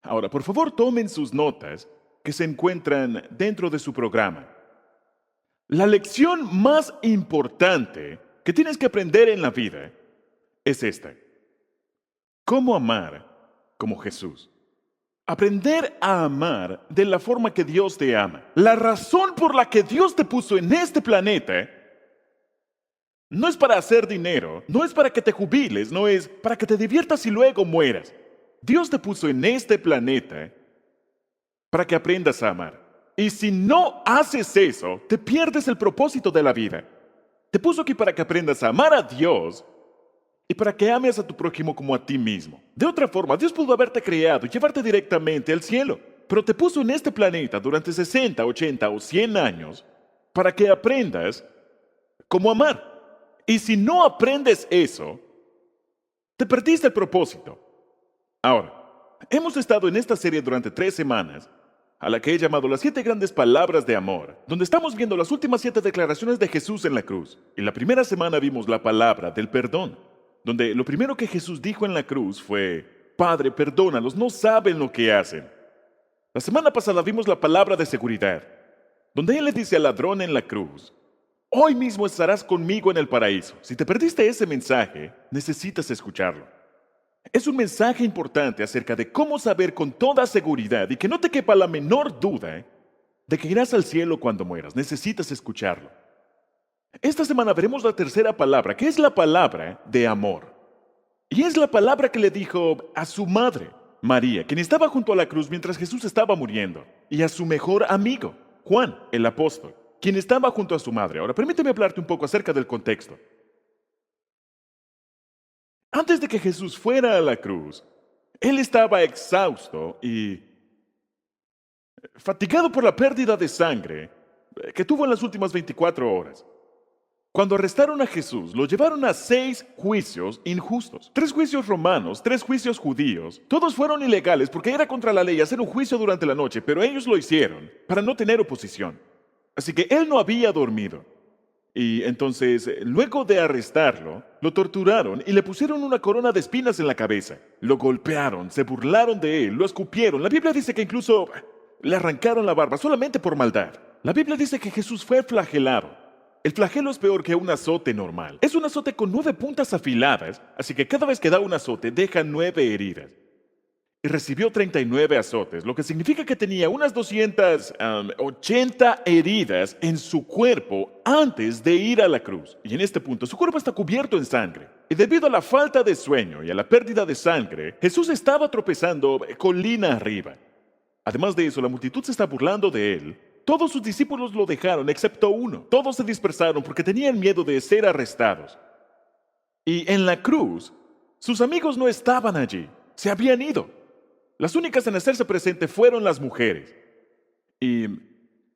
Ahora, por favor, tomen sus notas que se encuentran dentro de su programa. La lección más importante que tienes que aprender en la vida es esta. ¿Cómo amar como Jesús? Aprender a amar de la forma que Dios te ama. La razón por la que Dios te puso en este planeta no es para hacer dinero, no es para que te jubiles, no es para que te diviertas y luego mueras. Dios te puso en este planeta para que aprendas a amar. Y si no haces eso, te pierdes el propósito de la vida. Te puso aquí para que aprendas a amar a Dios y para que ames a tu prójimo como a ti mismo. De otra forma, Dios pudo haberte creado y llevarte directamente al cielo, pero te puso en este planeta durante 60, 80 o 100 años para que aprendas cómo amar. Y si no aprendes eso, te perdiste el propósito. Ahora, hemos estado en esta serie durante 3 semanas, a la que he llamado las 7 grandes palabras de amor, donde estamos viendo las últimas 7 declaraciones de Jesús en la cruz. Y la primera semana vimos la palabra del perdón, donde lo primero que Jesús dijo en la cruz fue: Padre, perdónalos, no saben lo que hacen. La semana pasada vimos la palabra de seguridad, donde Él le dice al ladrón en la cruz: Hoy mismo estarás conmigo en el paraíso. Si te perdiste ese mensaje, necesitas escucharlo. Es un mensaje importante acerca de cómo saber con toda seguridad y que no te quepa la menor duda de que irás al cielo cuando mueras. Necesitas escucharlo. Esta semana veremos la tercera palabra, que es la palabra de amor. Y es la palabra que le dijo a su madre, María, quien estaba junto a la cruz mientras Jesús estaba muriendo, y a su mejor amigo, Juan, el apóstol, quien estaba junto a su madre. Ahora, permíteme hablarte un poco acerca del contexto. Antes de que Jesús fuera a la cruz, Él estaba exhausto y fatigado por la pérdida de sangre que tuvo en las últimas 24 horas. Cuando arrestaron a Jesús, lo llevaron a 6 juicios injustos. 3 juicios romanos, 3 juicios judíos. Todos fueron ilegales porque era contra la ley hacer un juicio durante la noche, pero ellos lo hicieron para no tener oposición. Así que él no había dormido. Y entonces, luego de arrestarlo, lo torturaron y le pusieron una corona de espinas en la cabeza. Lo golpearon, se burlaron de él, lo escupieron. La Biblia dice que incluso le arrancaron la barba solamente por maldad. La Biblia dice que Jesús fue flagelado. El flagelo es peor que un azote normal. Es un azote con 9 puntas afiladas, así que cada vez que da un azote deja 9 heridas. Y recibió 39 azotes, lo que significa que tenía unas 280 heridas en su cuerpo antes de ir a la cruz. Y en este punto su cuerpo está cubierto en sangre. Y debido a la falta de sueño y a la pérdida de sangre, Jesús estaba tropezando colina arriba. Además de eso, la multitud se está burlando de él. Todos sus discípulos lo dejaron, excepto uno. Todos se dispersaron porque tenían miedo de ser arrestados. Y en la cruz, sus amigos no estaban allí, se habían ido. Las únicas en hacerse presente fueron las mujeres. Y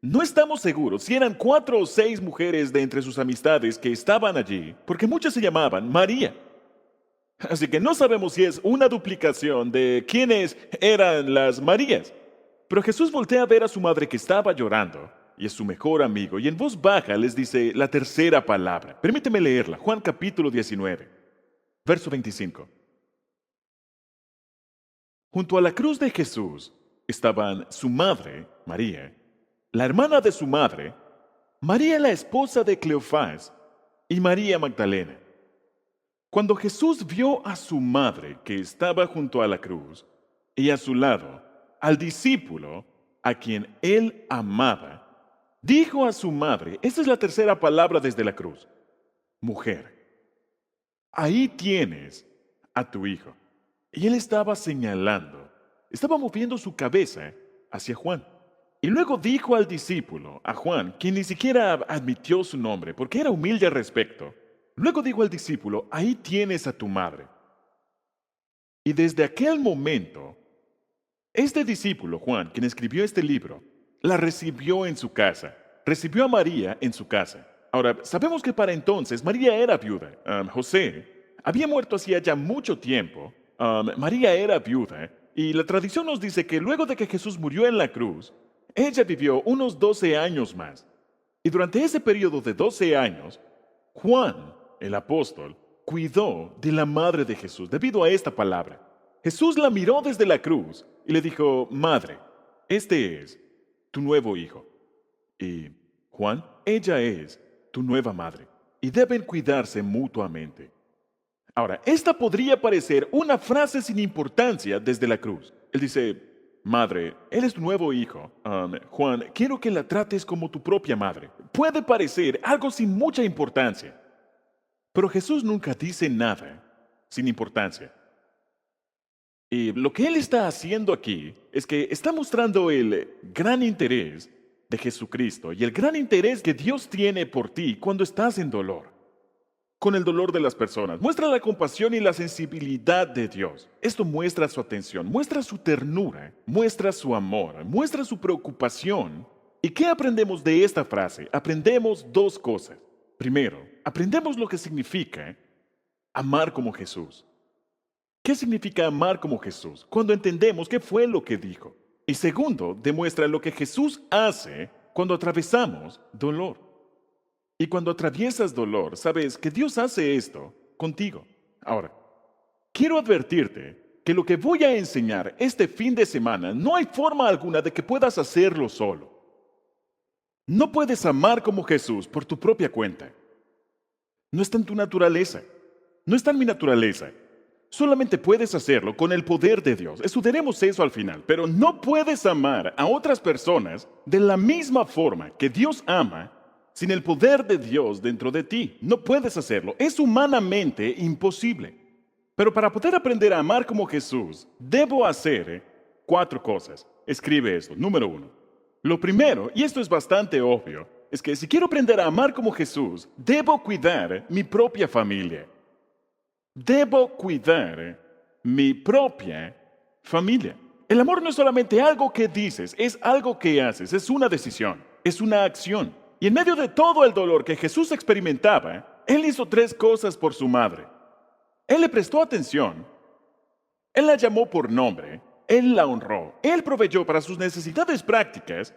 no estamos seguros si eran 4 o 6 mujeres de entre sus amistades que estaban allí, porque muchas se llamaban María. Así que no sabemos si es una duplicación de quiénes eran las Marías. Pero Jesús voltea a ver a su madre que estaba llorando, y es su mejor amigo, y en voz baja les dice la tercera palabra. Permíteme leerla, Juan capítulo 19, verso 25. Junto a la cruz de Jesús estaban su madre, María, la hermana de su madre, María la esposa de Cleofás, y María Magdalena. Cuando Jesús vio a su madre que estaba junto a la cruz, y a su lado al discípulo a quien él amaba, dijo a su madre, esta es la tercera palabra desde la cruz: mujer, ahí tienes a tu hijo. Y él estaba señalando, estaba moviendo su cabeza hacia Juan. Y luego dijo al discípulo, a Juan, quien ni siquiera admitió su nombre porque era humilde al respecto, luego dijo al discípulo, ahí tienes a tu madre. Y desde aquel momento, este discípulo, Juan, quien escribió este libro, la recibió en su casa, recibió a María en su casa. Ahora, sabemos que para entonces María era viuda. José había muerto hacía ya mucho tiempo. María era viuda, y la tradición nos dice que luego de que Jesús murió en la cruz, ella vivió unos 12 años más. Y durante ese periodo de 12 años, Juan, el apóstol, cuidó de la madre de Jesús debido a esta palabra. Jesús la miró desde la cruz y le dijo, Madre, este es tu nuevo hijo. Y Juan, ella es tu nueva madre. Y deben cuidarse mutuamente. Ahora, esta podría parecer una frase sin importancia desde la cruz. Él dice, Madre, él es tu nuevo hijo. Juan, quiero que la trates como tu propia madre. Puede parecer algo sin mucha importancia. Pero Jesús nunca dice nada sin importancia. Y lo que Él está haciendo aquí es que está mostrando el gran interés de Jesucristo y el gran interés que Dios tiene por ti cuando estás en dolor, con el dolor de las personas. Muestra la compasión y la sensibilidad de Dios. Esto muestra su atención, muestra su ternura, muestra su amor, muestra su preocupación. ¿Y qué aprendemos de esta frase? Aprendemos dos cosas. Primero, aprendemos lo que significa amar como Jesús. ¿Qué significa amar como Jesús? Cuando entendemos qué fue lo que dijo. Y segundo, demuestra lo que Jesús hace cuando atravesamos dolor. Y cuando atraviesas dolor, sabes que Dios hace esto contigo. Ahora, quiero advertirte que lo que voy a enseñar este fin de semana no hay forma alguna de que puedas hacerlo solo. No puedes amar como Jesús por tu propia cuenta. No está en tu naturaleza. No está en mi naturaleza. Solamente puedes hacerlo con el poder de Dios. Estudiaremos eso al final, pero no puedes amar a otras personas de la misma forma que Dios ama sin el poder de Dios dentro de ti. No puedes hacerlo. Es humanamente imposible. Pero para poder aprender a amar como Jesús, debo hacer 4 cosas. Escribe esto. Número 1. Lo primero, y esto es bastante obvio, es que si quiero aprender a amar como Jesús, debo cuidar mi propia familia. Debo cuidar mi propia familia. El amor no es solamente algo que dices, es algo que haces, es una decisión, es una acción. Y en medio de todo el dolor que Jesús experimentaba, Él hizo 3 cosas por su madre. Él le prestó atención, Él la llamó por nombre, Él la honró, Él proveyó para sus necesidades prácticas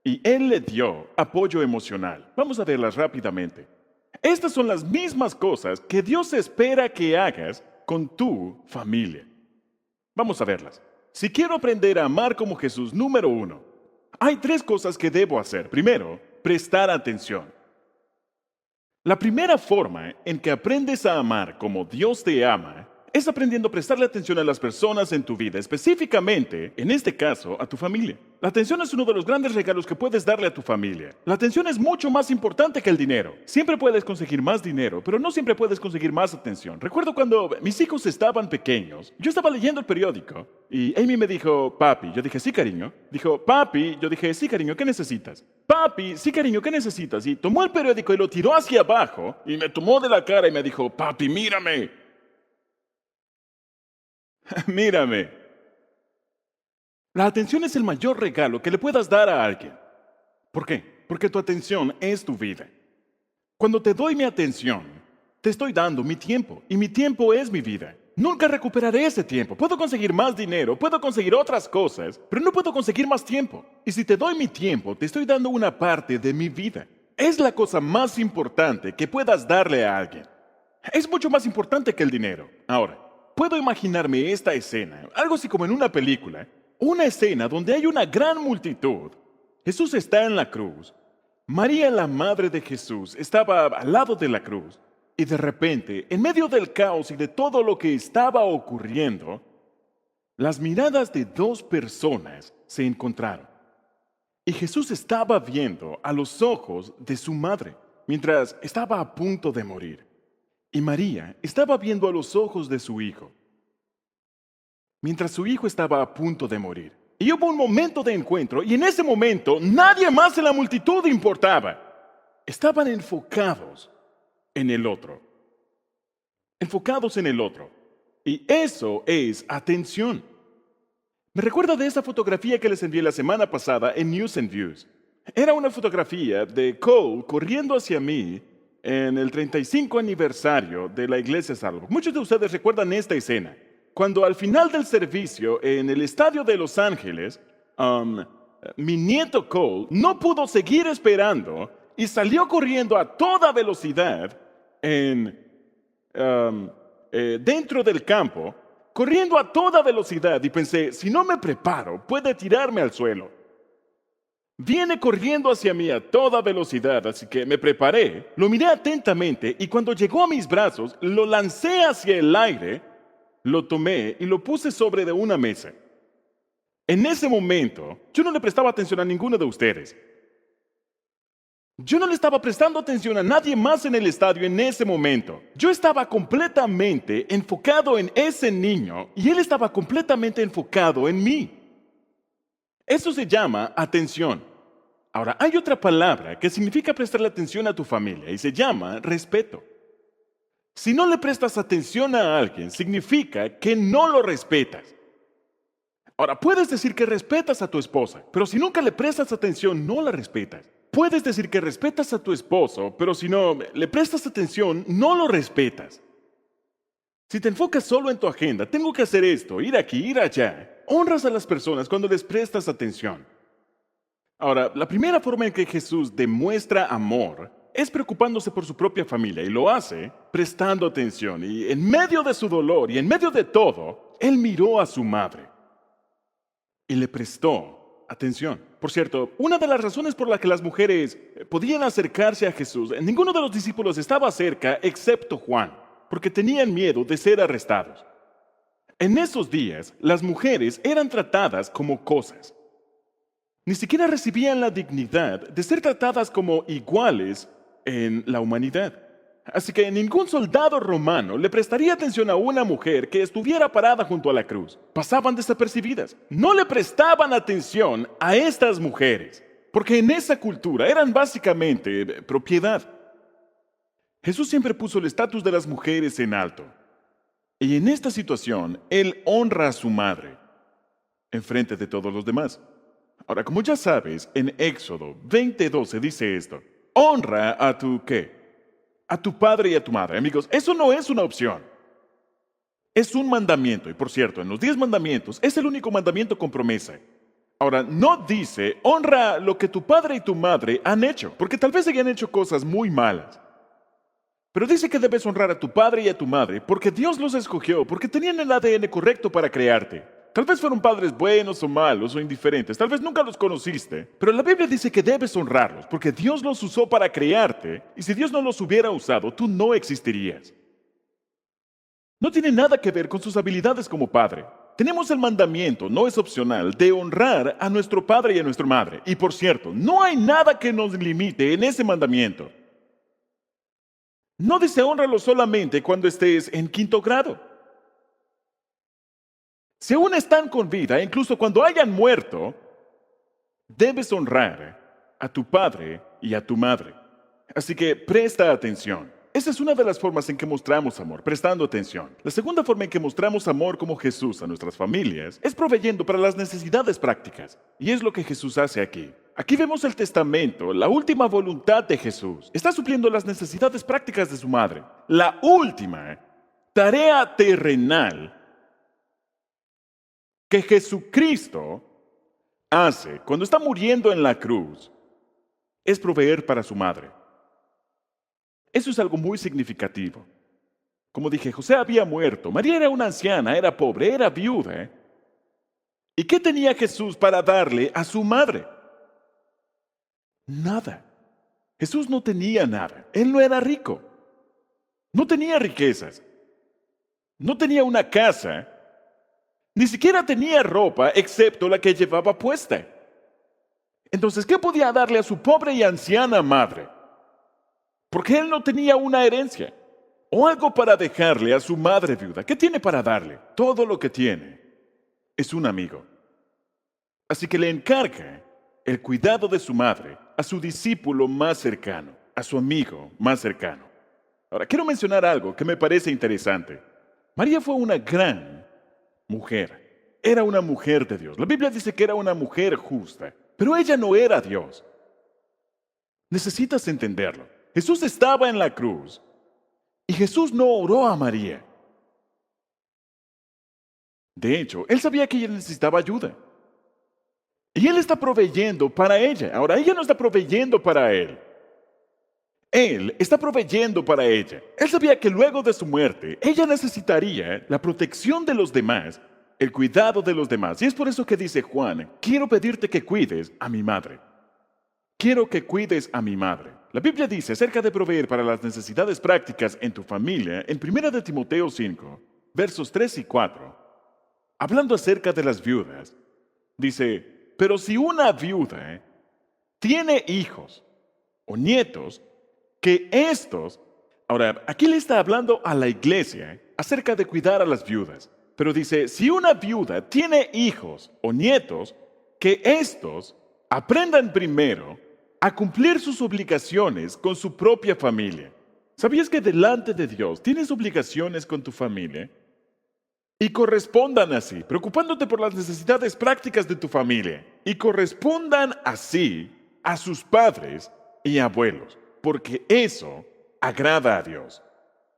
y Él le dio apoyo emocional. Vamos a verlas rápidamente. Estas son las mismas cosas que Dios espera que hagas con tu familia. Vamos a verlas. Si quiero aprender a amar como Jesús, número 1, hay 3 cosas que debo hacer. Primero, prestar atención. La primera forma en que aprendes a amar como Dios te ama es aprendiendo a prestarle atención a las personas en tu vida, específicamente, en este caso, a tu familia. La atención es uno de los grandes regalos que puedes darle a tu familia. La atención es mucho más importante que el dinero. Siempre puedes conseguir más dinero, pero no siempre puedes conseguir más atención. Recuerdo cuando mis hijos estaban pequeños, yo estaba leyendo el periódico y Amy me dijo, papi, yo dije, sí, cariño. Dijo, papi, yo dije, sí, cariño, ¿qué necesitas? Papi, sí, cariño, ¿qué necesitas? Y tomó el periódico y lo tiró hacia abajo y me tomó de la cara y me dijo, papi, mírame. Mírame. La atención es el mayor regalo que le puedas dar a alguien. ¿Por qué? Porque tu atención es tu vida. Cuando te doy mi atención, te estoy dando mi tiempo, y mi tiempo es mi vida. Nunca recuperaré ese tiempo. Puedo conseguir más dinero, puedo conseguir otras cosas, pero no puedo conseguir más tiempo. Y si te doy mi tiempo, te estoy dando una parte de mi vida. Es la cosa más importante que puedas darle a alguien. Es mucho más importante que el dinero. Ahora, puedo imaginarme esta escena, algo así como en una película, una escena donde hay una gran multitud. Jesús está en la cruz. María, la madre de Jesús, estaba al lado de la cruz. Y de repente, en medio del caos y de todo lo que estaba ocurriendo, las miradas de 2 personas se encontraron. Y Jesús estaba viendo a los ojos de su madre, mientras estaba a punto de morir. Y María estaba viendo a los ojos de su hijo, mientras su hijo estaba a punto de morir. Y hubo un momento de encuentro, y en ese momento nadie más en la multitud importaba. Estaban enfocados en el otro. Enfocados en el otro. Y eso es atención. Me recuerda de esa fotografía que les envié la semana pasada en News and Views. Era una fotografía de Cole corriendo hacia mí en el 35 aniversario de la Iglesia Salvo. Muchos de ustedes recuerdan esta escena. Cuando al final del servicio en el estadio de Los Ángeles, mi nieto Cole no pudo seguir esperando y salió corriendo a toda velocidad dentro del campo corriendo a toda velocidad y pensé, si no me preparo, puede tirarme al suelo. Viene corriendo hacia mí a toda velocidad, así que me preparé, lo miré atentamente y cuando llegó a mis brazos, lo lancé hacia el aire, lo tomé y lo puse sobre de una mesa. En ese momento, yo no le prestaba atención a ninguno de ustedes. Yo no le estaba prestando atención a nadie más en el estadio en ese momento. Yo estaba completamente enfocado en ese niño y él estaba completamente enfocado en mí. Eso se llama atención. Ahora, hay otra palabra que significa prestarle atención a tu familia y se llama respeto. Si no le prestas atención a alguien, significa que no lo respetas. Ahora, puedes decir que respetas a tu esposa, pero si nunca le prestas atención, no la respetas. Puedes decir que respetas a tu esposo, pero si no le prestas atención, no lo respetas. Si te enfocas solo en tu agenda, tengo que hacer esto, ir aquí, ir allá, honras a las personas cuando les prestas atención. Ahora, la primera forma en que Jesús demuestra amor es preocupándose por su propia familia y lo hace prestando atención. Y en medio de su dolor y en medio de todo, Él miró a su madre y le prestó atención. Por cierto, una de las razones por las que las mujeres podían acercarse a Jesús, ninguno de los discípulos estaba cerca excepto Juan, porque tenían miedo de ser arrestados. En esos días, las mujeres eran tratadas como cosas. Ni siquiera recibían la dignidad de ser tratadas como iguales en la humanidad. Así que ningún soldado romano le prestaría atención a una mujer que estuviera parada junto a la cruz. Pasaban desapercibidas. No le prestaban atención a estas mujeres, porque en esa cultura eran básicamente propiedad. Jesús siempre puso el estatus de las mujeres en alto. Y en esta situación, Él honra a su madre en frente de todos los demás. Ahora, como ya sabes, en Éxodo 20:12 dice esto: honra a tu ¿qué? A tu padre y a tu madre. Amigos, eso no es una opción. Es un mandamiento. Y por cierto, en los 10 mandamientos es el único mandamiento con promesa. Ahora, no dice honra lo que tu padre y tu madre han hecho, porque tal vez hayan hecho cosas muy malas. Pero dice que debes honrar a tu padre y a tu madre porque Dios los escogió, porque tenían el ADN correcto para crearte. Tal vez fueron padres buenos o malos o indiferentes, tal vez nunca los conociste, pero la Biblia dice que debes honrarlos porque Dios los usó para crearte y si Dios no los hubiera usado, tú no existirías. No tiene nada que ver con sus habilidades como padre. Tenemos el mandamiento, no es opcional, de honrar a nuestro padre y a nuestra madre. Y por cierto, no hay nada que nos limite en ese mandamiento. No dice honralo solamente cuando estés en 5º grado. Si aún están con vida, incluso cuando hayan muerto, debes honrar a tu padre y a tu madre. Así que presta atención. Esa es una de las formas en que mostramos amor, prestando atención. La segunda forma en que mostramos amor como Jesús a nuestras familias es proveyendo para las necesidades prácticas. Y es lo que Jesús hace aquí. Aquí vemos el testamento, la última voluntad de Jesús. Está supliendo las necesidades prácticas de su madre. La última tarea terrenal que Jesucristo hace cuando está muriendo en la cruz es proveer para su madre. Eso es algo muy significativo. Como dije, José había muerto, María era una anciana, era pobre, era viuda. ¿Y qué tenía Jesús para darle a su madre? Nada. Jesús no tenía nada. Él no era rico. No tenía riquezas. No tenía una casa. Ni siquiera tenía ropa excepto la que llevaba puesta. Entonces, ¿qué podía darle a su pobre y anciana madre? Porque él no tenía una herencia o algo para dejarle a su madre viuda. ¿Qué tiene para darle? Todo lo que tiene es un amigo. Así que le encarga el cuidado de su madre a su discípulo más cercano, a su amigo más cercano. Ahora, quiero mencionar algo que me parece interesante. María fue una gran mujer. Era una mujer de Dios. La Biblia dice que era una mujer justa, pero ella no era Dios. Necesitas entenderlo. Jesús estaba en la cruz y Jesús no oró a María. De hecho, él sabía que ella necesitaba ayuda. Y él está proveyendo para ella. Ahora, ella no está proveyendo para él. Él está proveyendo para ella. Él sabía que luego de su muerte, ella necesitaría la protección de los demás, el cuidado de los demás. Y es por eso que dice Juan, quiero pedirte que cuides a mi madre. Quiero que cuides a mi madre. La Biblia dice acerca de proveer para las necesidades prácticas en tu familia, en 1 de Timoteo 5, versos 3 y 4, hablando acerca de las viudas, dice, pero si una viuda tiene hijos o nietos, que estos, ahora, aquí le está hablando a la iglesia acerca de cuidar a las viudas, pero dice, si una viuda tiene hijos o nietos, que estos aprendan primero a cumplir sus obligaciones con su propia familia. ¿Sabías que delante de Dios tienes obligaciones con tu familia? Y correspondan así, preocupándote por las necesidades prácticas de tu familia, y correspondan así a sus padres y abuelos, porque eso agrada a Dios.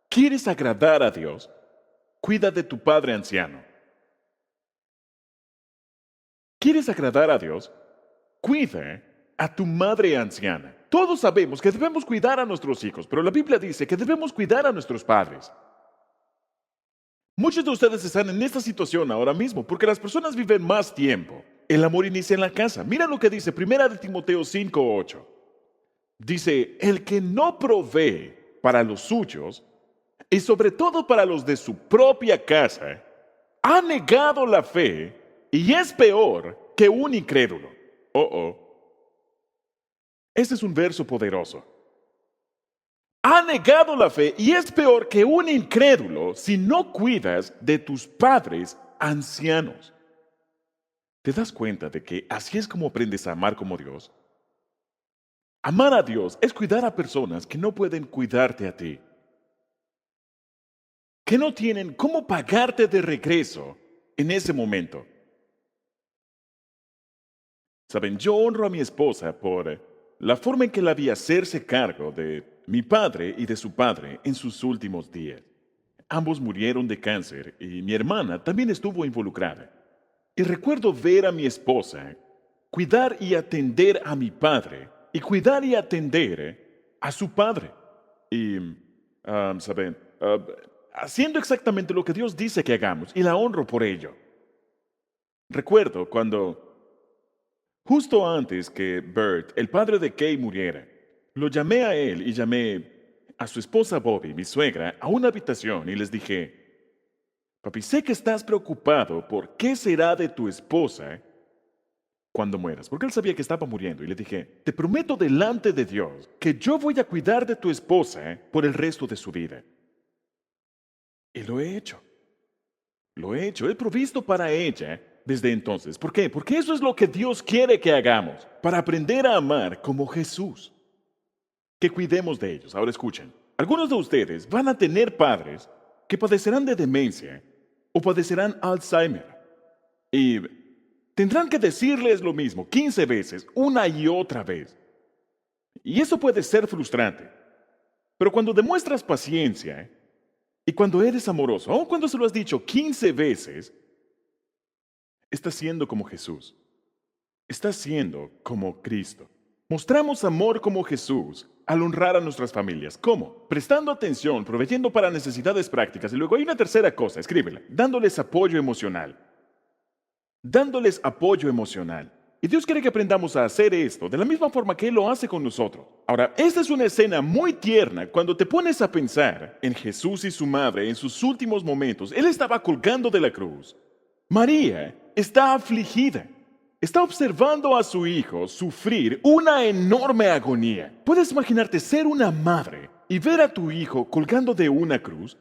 ¿Quieres agradar a Dios? Cuida de tu padre anciano. ¿Quieres agradar a Dios? Cuida a tu madre anciana. Todos sabemos que debemos cuidar a nuestros hijos, pero la Biblia dice que debemos cuidar a nuestros padres. Muchos de ustedes están en esta situación ahora mismo porque las personas viven más tiempo. El amor inicia en la casa. Mira lo que dice 1 de Timoteo 5:8. Dice, el que no provee para los suyos y sobre todo para los de su propia casa, ha negado la fe y es peor que un incrédulo. Este es un verso poderoso. Ha negado la fe y es peor que un incrédulo si no cuidas de tus padres ancianos. ¿Te das cuenta de que así es como aprendes a amar como Dios? Amar a Dios es cuidar a personas que no pueden cuidarte a ti, que no tienen cómo pagarte de regreso en ese momento. Saben, yo honro a mi esposa por la forma en que la vi hacerse cargo de mi padre y de su padre en sus últimos días. Ambos murieron de cáncer y mi hermana también estuvo involucrada. Y recuerdo ver a mi esposa cuidar y atender a mi padre y cuidar y atender a su padre. Y, ¿saben? Haciendo exactamente lo que Dios dice que hagamos y la honro por ello. Recuerdo cuando, justo antes que Bert, el padre de Kay, muriera, lo llamé a él y llamé a su esposa Bobby, mi suegra, a una habitación y les dije, papi, sé que estás preocupado por qué será de tu esposa cuando mueras, porque él sabía que estaba muriendo. Y le dije, te prometo delante de Dios que yo voy a cuidar de tu esposa por el resto de su vida. Y lo he hecho. Lo he hecho. He provisto para ella desde entonces. ¿Por qué? Porque eso es lo que Dios quiere que hagamos, para aprender a amar como Jesús. Que cuidemos de ellos. Ahora escuchen. Algunos de ustedes van a tener padres que padecerán de demencia o padecerán Alzheimer. Y tendrán que decirles lo mismo 15 veces, una y otra vez. Y eso puede ser frustrante. Pero cuando demuestras paciencia y cuando eres amoroso, aun cuando se lo has dicho 15 veces, estás siendo como Jesús. Estás siendo como Cristo. Mostramos amor como Jesús al honrar a nuestras familias. ¿Cómo? Prestando atención, proveyendo para necesidades prácticas. Y luego hay una tercera cosa, escríbela, dándoles apoyo emocional. Dándoles apoyo emocional. Y Dios quiere que aprendamos a hacer esto de la misma forma que Él lo hace con nosotros. Ahora, esta es una escena muy tierna cuando te pones a pensar en Jesús y su madre en sus últimos momentos. Él estaba colgando de la cruz. María está afligida. Está observando a su hijo sufrir una enorme agonía. ¿Puedes imaginarte ser una madre y ver a tu hijo colgando de una cruz?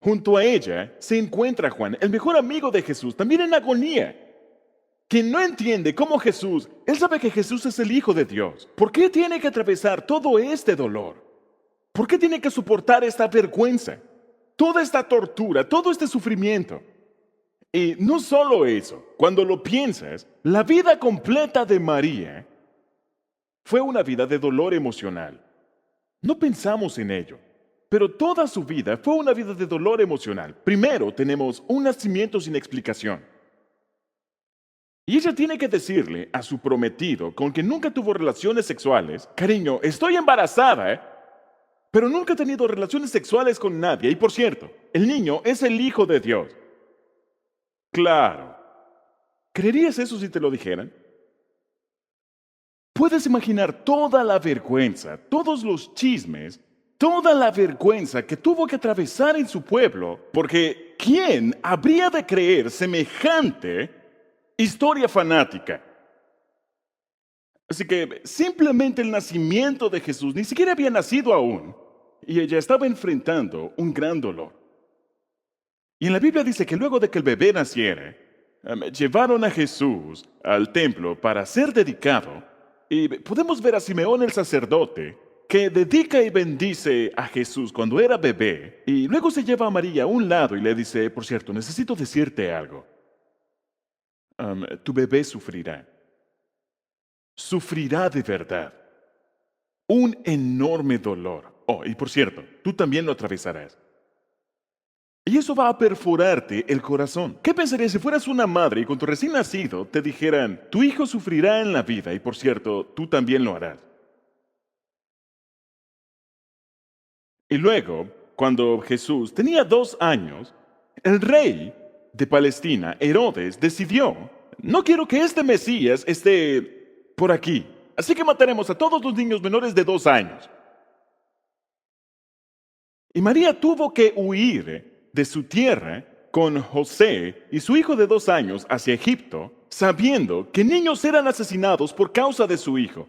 Junto a ella se encuentra Juan, el mejor amigo de Jesús, también en agonía, que no entiende cómo Jesús, él sabe que Jesús es el Hijo de Dios. ¿Por qué tiene que atravesar todo este dolor? ¿Por qué tiene que soportar esta vergüenza, toda esta tortura, todo este sufrimiento? Y no solo eso, cuando lo piensas, la vida completa de María fue una vida de dolor emocional. No pensamos en ello, pero toda su vida fue una vida de dolor emocional. Primero tenemos un nacimiento sin explicación. Y ella tiene que decirle a su prometido, con quien nunca tuvo relaciones sexuales, cariño, estoy embarazada, ¿eh? Pero nunca he tenido relaciones sexuales con nadie. Y por cierto, el niño es el hijo de Dios. Claro. ¿Creerías eso si te lo dijeran? Puedes imaginar toda la vergüenza, todos los chismes, toda la vergüenza que tuvo que atravesar en su pueblo, porque ¿quién habría de creer semejante historia fanática? Así que simplemente el nacimiento de Jesús ni siquiera había nacido aún, y ella estaba enfrentando un gran dolor. Y en la Biblia dice que luego de que el bebé naciera, llevaron a Jesús al templo para ser dedicado, y podemos ver a Simeón el sacerdote, que dedica y bendice a Jesús cuando era bebé, y luego se lleva a María a un lado y le dice, por cierto, necesito decirte algo. Tu bebé sufrirá. Sufrirá de verdad. Un enorme dolor. Oh, y por cierto, tú también lo atravesarás. Y eso va a perforarte el corazón. ¿Qué pensarías si fueras una madre y con tu recién nacido te dijeran, tu hijo sufrirá en la vida y por cierto, tú también lo harás? Y luego, cuando Jesús tenía 2 años, el rey de Palestina, Herodes, decidió, no quiero que este Mesías esté por aquí, así que mataremos a todos los niños menores de 2 años. Y María tuvo que huir de su tierra con José y su hijo de 2 años hacia Egipto, sabiendo que niños eran asesinados por causa de su hijo.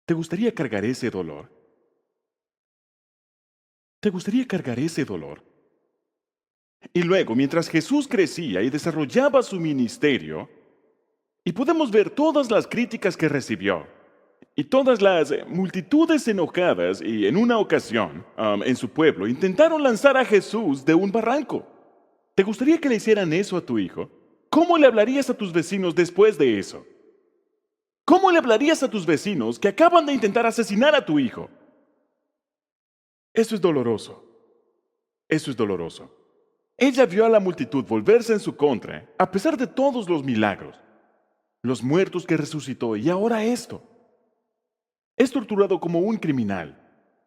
¿Te gustaría cargar ese dolor? ¿Te gustaría cargar ese dolor? Y luego, mientras Jesús crecía y desarrollaba su ministerio, y podemos ver todas las críticas que recibió, y todas las multitudes enojadas, y en una ocasión, en su pueblo, intentaron lanzar a Jesús de un barranco. ¿Te gustaría que le hicieran eso a tu hijo? ¿Cómo le hablarías a tus vecinos después de eso? ¿Cómo le hablarías a tus vecinos que acaban de intentar asesinar a tu hijo? Eso es doloroso. Eso es doloroso. Ella vio a la multitud volverse en su contra, a pesar de todos los milagros, los muertos que resucitó, y ahora esto. Es torturado como un criminal,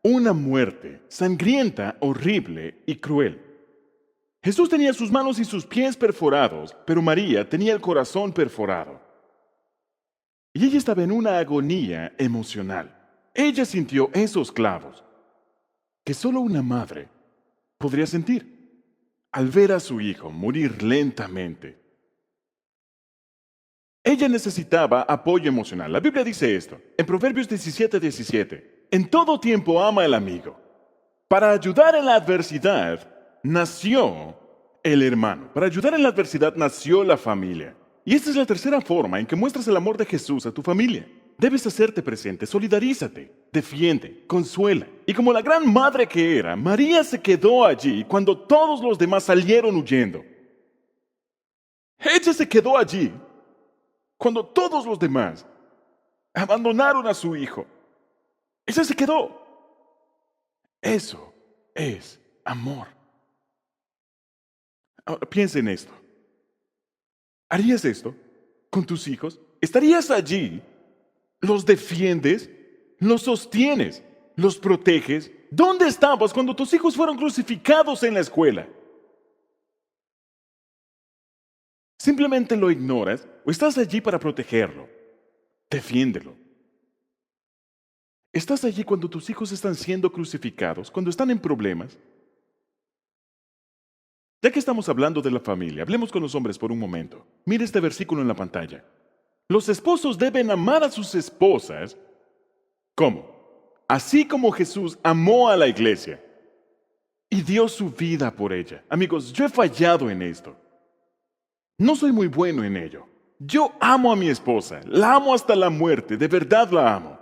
una muerte sangrienta, horrible y cruel. Jesús tenía sus manos y sus pies perforados, pero María tenía el corazón perforado. Y ella estaba en una agonía emocional. Ella sintió esos clavos que solo una madre podría sentir al ver a su hijo morir lentamente. Ella necesitaba apoyo emocional. La Biblia dice esto, en Proverbios 17:17. En todo tiempo ama al amigo. Para ayudar en la adversidad nació el hermano. Para ayudar en la adversidad nació la familia. Y esta es la tercera forma en que muestras el amor de Jesús a tu familia. Debes hacerte presente, solidarízate, defiende, consuela. Y como la gran madre que era, María se quedó allí cuando todos los demás salieron huyendo. Ella se quedó allí cuando todos los demás abandonaron a su hijo. Ella se quedó. Eso es amor. Ahora, piensa en esto. ¿Harías esto con tus hijos? ¿Estarías allí? ¿Los defiendes? ¿Los sostienes? ¿Los proteges? ¿Dónde estabas cuando tus hijos fueron crucificados en la escuela? ¿Simplemente lo ignoras o estás allí para protegerlo? Defiéndelo. ¿Estás allí cuando tus hijos están siendo crucificados, cuando están en problemas? Ya que estamos hablando de la familia, hablemos con los hombres por un momento. Mire este versículo en la pantalla. Los esposos deben amar a sus esposas. ¿Cómo? Así como Jesús amó a la iglesia y dio su vida por ella. Amigos, yo he fallado en esto. No soy muy bueno en ello. Yo amo a mi esposa, la amo hasta la muerte, de verdad la amo.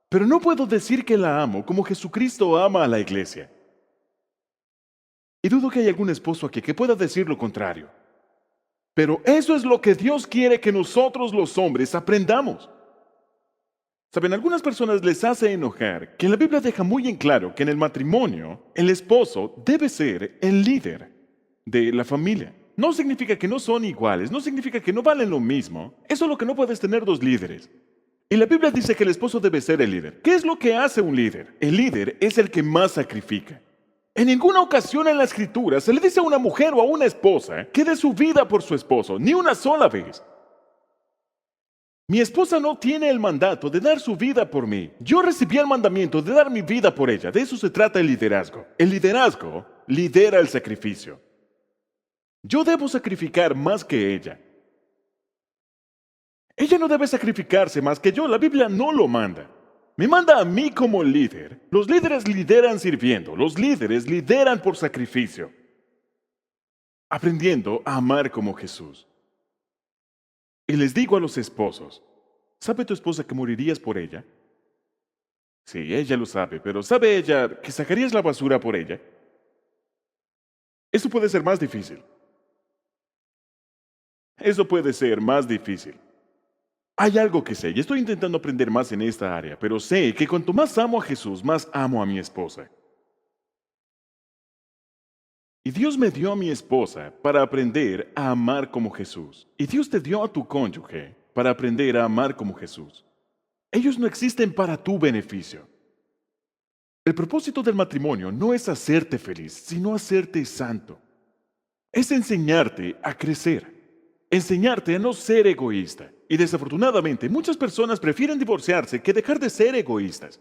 Pero no puedo decir que la amo como Jesucristo ama a la iglesia. Y dudo que haya algún esposo aquí que pueda decir lo contrario. Pero eso es lo que Dios quiere que nosotros los hombres aprendamos. Saben, a algunas personas les hace enojar que la Biblia deja muy en claro que en el matrimonio el esposo debe ser el líder de la familia. no significa que no son iguales, no significa que no valen lo mismo. Eso es lo que no puedes tener dos líderes. Y la Biblia dice que el esposo debe ser el líder. ¿Qué es lo que hace un líder? El líder es el que más sacrifica. En ninguna ocasión en la Escritura se le dice a una mujer o a una esposa que dé su vida por su esposo, ni una sola vez. Mi esposa no tiene el mandato de dar su vida por mí. Yo recibí el mandamiento de dar mi vida por ella. De eso se trata el liderazgo. El liderazgo lidera el sacrificio. Yo debo sacrificar más que ella. Ella no debe sacrificarse más que yo. La Biblia no lo manda. Me manda a mí como líder. Los líderes lideran sirviendo. Los líderes lideran por sacrificio. Aprendiendo a amar como Jesús. Y les digo a los esposos, ¿sabe tu esposa que morirías por ella? Sí, ella lo sabe, pero ¿sabe ella que sacarías la basura por ella? Eso puede ser más difícil. Eso puede ser más difícil. Hay algo que sé, y estoy intentando aprender más en esta área, pero sé que cuanto más amo a Jesús, más amo a mi esposa. Y Dios me dio a mi esposa para aprender a amar como Jesús. Y Dios te dio a tu cónyuge para aprender a amar como Jesús. Ellos no existen para tu beneficio. El propósito del matrimonio no es hacerte feliz, sino hacerte santo. Es enseñarte a crecer, enseñarte a no ser egoísta. Y desafortunadamente, muchas personas prefieren divorciarse que dejar de ser egoístas.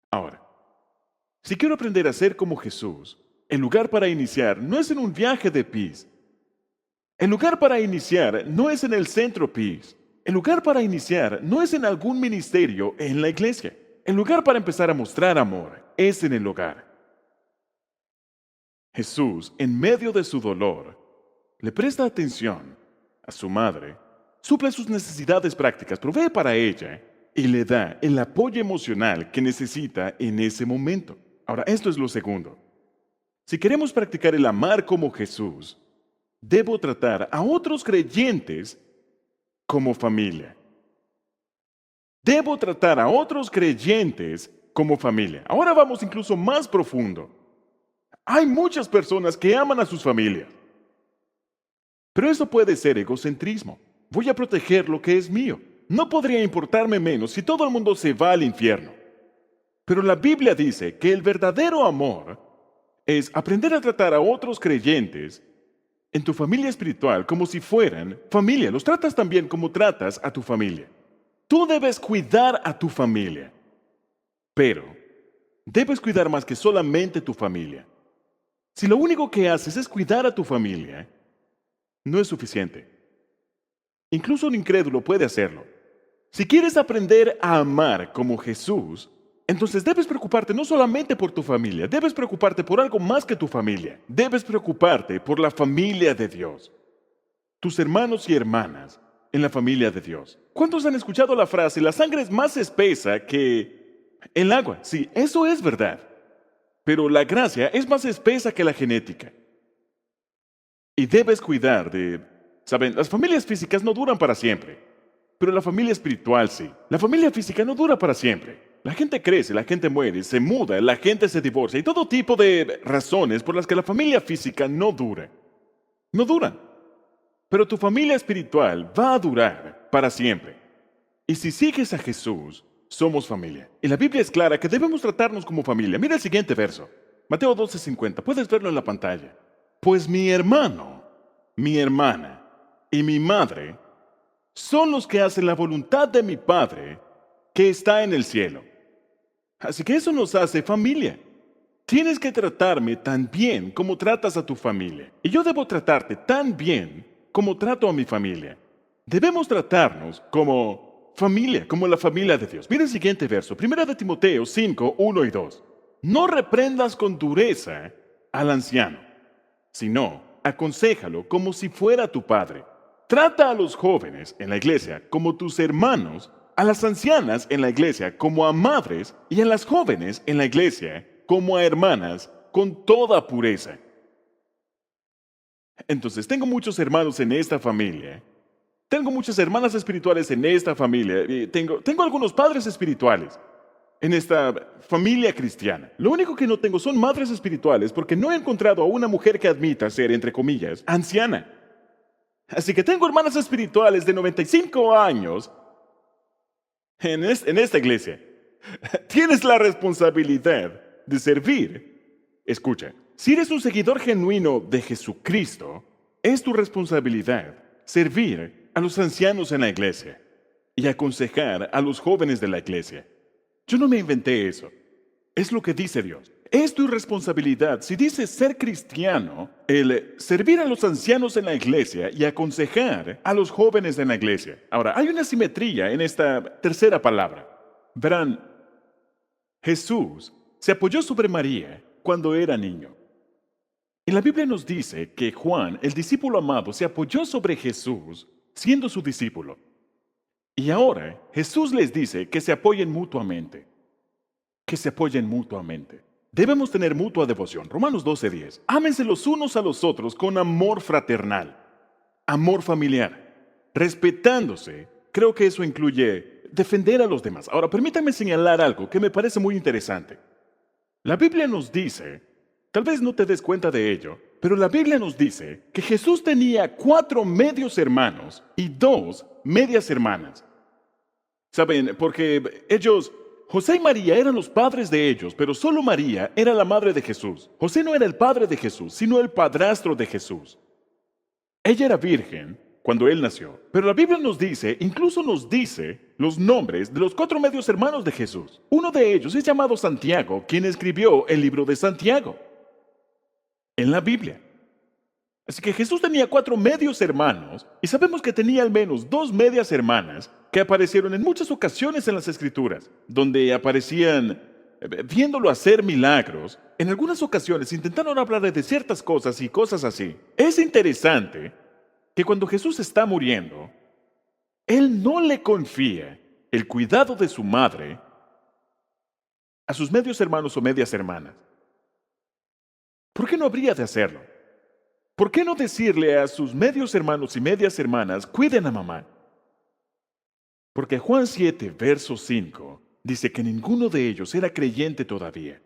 Ahora, si quiero aprender a ser como Jesús, el lugar para iniciar no es en un viaje de PIS. El lugar para iniciar no es en el centro PIS. El lugar para iniciar no es en algún ministerio en la iglesia. El lugar para empezar a mostrar amor es en el hogar. Jesús, en medio de su dolor, le presta atención a su madre, suple sus necesidades prácticas, provee para ella y le da el apoyo emocional que necesita en ese momento. Ahora, esto es lo segundo. Si queremos practicar el amar como Jesús, debo tratar a otros creyentes como familia. Debo tratar a otros creyentes como familia. Ahora vamos incluso más profundo. Hay muchas personas que aman a sus familias. Pero eso puede ser egocentrismo. Voy a proteger lo que es mío. No podría importarme menos si todo el mundo se va al infierno. Pero la Biblia dice que el verdadero amor es aprender a tratar a otros creyentes en tu familia espiritual como si fueran familia. Los tratas también como tratas a tu familia. Tú debes cuidar a tu familia, pero debes cuidar más que solamente tu familia. Si lo único que haces es cuidar a tu familia, no es suficiente. Incluso un incrédulo puede hacerlo. Si quieres aprender a amar como Jesús, entonces debes preocuparte no solamente por tu familia, debes preocuparte por algo más que tu familia. Debes preocuparte por la familia de Dios. Tus hermanos y hermanas en la familia de Dios. ¿Cuántos han escuchado la frase, la sangre es más espesa que el agua? Sí, eso es verdad. Pero la gracia es más espesa que la genética. Y debes cuidar de... Saben, las familias físicas no duran para siempre, pero la familia espiritual sí. La familia física no dura para siempre. La gente crece, la gente muere, se muda, la gente se divorcia y todo tipo de razones por las que la familia física no dura. No duran. Pero tu familia espiritual va a durar para siempre. Y si sigues a Jesús, somos familia. Y la Biblia es clara que debemos tratarnos como familia. Mira el siguiente verso. Mateo 12:50. Puedes verlo en la pantalla. Pues mi hermano, mi hermana y mi madre son los que hacen la voluntad de mi Padre que está en el cielo. Así que eso nos hace familia. Tienes que tratarme tan bien como tratas a tu familia. Y yo debo tratarte tan bien como trato a mi familia. Debemos tratarnos como familia, como la familia de Dios. Mira el siguiente verso, 1 de Timoteo 5, 1 y 2. No reprendas con dureza al anciano, sino aconséjalo como si fuera tu padre. Trata a los jóvenes en la iglesia como tus hermanos, a las ancianas en la iglesia como a madres y a las jóvenes en la iglesia como a hermanas con toda pureza. Entonces, tengo muchos hermanos en esta familia. Tengo muchas hermanas espirituales en esta familia. Y tengo algunos padres espirituales. en esta familia cristiana. Lo único que no tengo son madres espirituales porque no he encontrado a una mujer que admita ser, entre comillas, anciana. Así que tengo hermanas espirituales de 95 años en esta iglesia. Tienes la responsabilidad de servir. Escucha, si eres un seguidor genuino de Jesucristo, es tu responsabilidad servir a los ancianos en la iglesia y aconsejar a los jóvenes de la iglesia. Yo no me inventé eso. Es lo que dice Dios. Es tu responsabilidad, si dices ser cristiano, el servir a los ancianos en la iglesia y aconsejar a los jóvenes en la iglesia. Ahora, hay una simetría en esta tercera palabra. Verán, Jesús se apoyó sobre María cuando era niño. Y la Biblia nos dice que Juan, el discípulo amado, se apoyó sobre Jesús siendo su discípulo. Y ahora Jesús les dice que se apoyen mutuamente. Que se apoyen mutuamente. Debemos tener mutua devoción. Romanos 12:10. Ámense los unos a los otros con amor fraternal, amor familiar, respetándose. Creo que eso incluye defender a los demás. Ahora, permítanme señalar algo que me parece muy interesante. La Biblia nos dice, tal vez no te des cuenta de ello, pero la Biblia nos dice que Jesús tenía 4 medios hermanos y 2 medias hermanas. ¿Saben? Porque José y María eran los padres de ellos, pero solo María era la madre de Jesús. José no era el padre de Jesús, sino el padrastro de Jesús. Ella era virgen cuando él nació, pero la Biblia nos dice, incluso nos dice, los nombres de los 4 medios hermanos de Jesús. Uno de ellos es llamado Santiago, quien escribió el libro de Santiago en la Biblia. Así que Jesús tenía 4 medios hermanos y sabemos que tenía al menos 2 medias hermanas que aparecieron en muchas ocasiones en las Escrituras, donde aparecían viéndolo hacer milagros. En algunas ocasiones intentaron hablarle de ciertas cosas y cosas así. Es interesante que cuando Jesús está muriendo, Él no le confía el cuidado de su madre a sus medios hermanos o medias hermanas. ¿Por qué no habría de hacerlo? ¿Por qué no decirle a sus medios hermanos y medias hermanas, cuiden a mamá? Porque Juan 7, verso 5, dice que ninguno de ellos era creyente todavía.